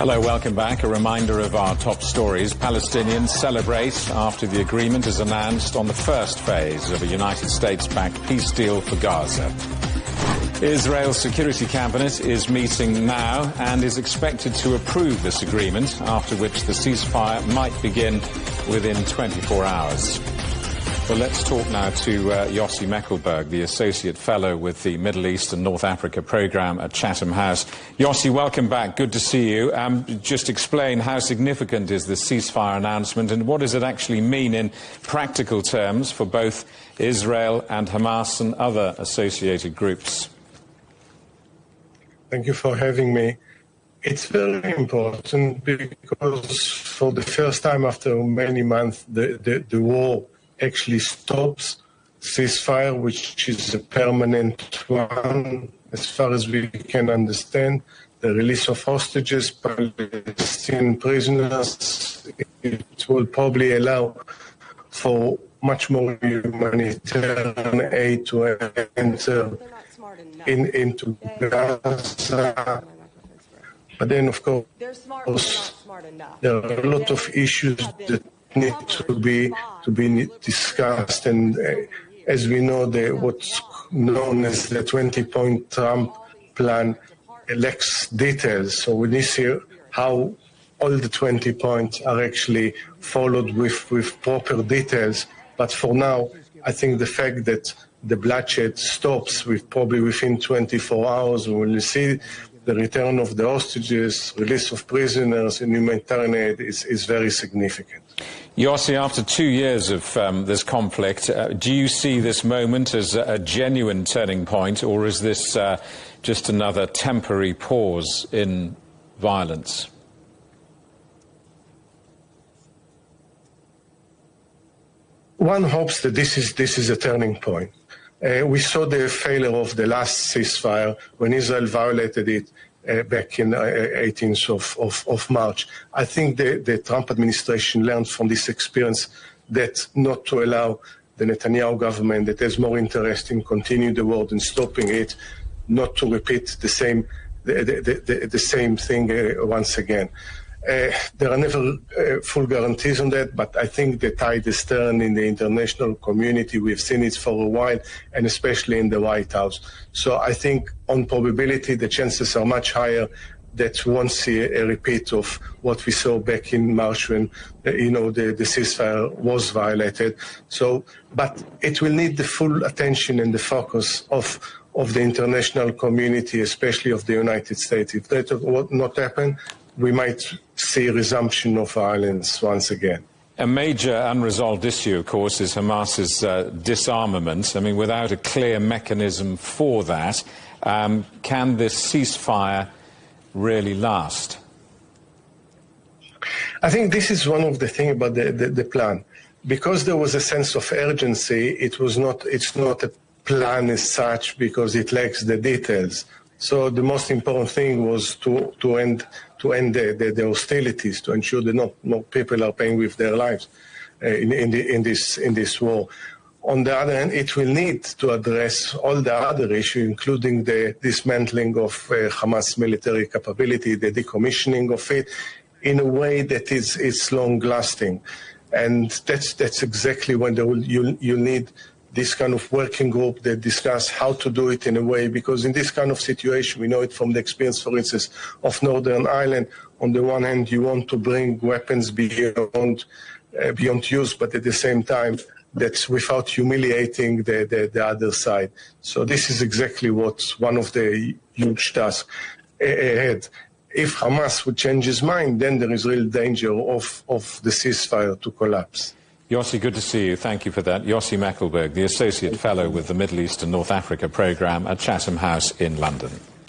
Hello, welcome back. A reminder of our top stories. Palestinians celebrate after the agreement is announced on the first phase of a United States-backed peace deal for Gaza. Israel's Security Cabinet is meeting now and is expected to approve this agreement, after which the ceasefire might begin within 24 hours. Well, let's talk now to Yossi Mekelberg, the Associate Fellow with the Middle East and North Africa Programme at Chatham House. Yossi, welcome back. Good to see you. Just explain how significant is the ceasefire announcement and what does it actually mean in practical terms for both Israel and Hamas and other associated groups? Thank you for having me. It's very important because for the first time after many months, the war actually stops. Ceasefire, which is a permanent one, as far as we can understand, the release of hostages, Palestinian prisoners. It will probably allow for much more humanitarian aid to enter into Gaza. But then, of course, there are a lot of issues that need to be discussed, and as we know, what's known as the 20-point Trump plan lacks details. So we need to see how all the 20 points are actually followed with proper details. But for now, I think the fact that the bloodshed stops probably within 24 hours, we will see the return of the hostages, release of prisoners, and humanitarian aid is very significant. Yossi, after 2 years of this conflict, do you see this moment as a genuine turning point, or is this just another temporary pause in violence? One hopes that this is a turning point. We saw the failure of the last ceasefire when Israel violated it back in 18th of March. I think the Trump administration learned from this experience that not to allow the Netanyahu government that has more interest in continuing the war than stopping it, not to repeat the same thing once again. There are never full guarantees on that, but I think the tide is turned in the international community. We've seen it for a while, and especially in the White House. So I think on probability, the chances are much higher that we won't see a repeat of what we saw back in March when, the ceasefire was violated. So, but it will need the full attention and the focus of the international community, especially of the United States. If that would not happen, we might see a resumption of violence once again. A major unresolved issue, of course, is Hamas's disarmament. I mean, without a clear mechanism for that, can this ceasefire really last? I think this is one of the things about the plan. Because there was a sense of urgency, it's not a plan as such because it lacks the details. So the most important thing was to end the hostilities, to ensure that no people are paying with their lives in this war. On the other hand, it will need to address all the other issues, including the dismantling of Hamas military capability, the decommissioning of it, in a way that is long-lasting. And that's exactly when you need this kind of working group that discuss how to do it in a way, because in this kind of situation, we know it from the experience, for instance, of Northern Ireland. On the one hand, you want to bring weapons beyond use, but at the same time, that's without humiliating the other side. So this is exactly what's one of the huge tasks ahead. If Hamas would change his mind, then there is real danger of the ceasefire to collapse. Yossi, good to see you. Thank you for that. Yossi Mekelberg, the Associate Fellow with the Middle East and North Africa Programme at Chatham House in London.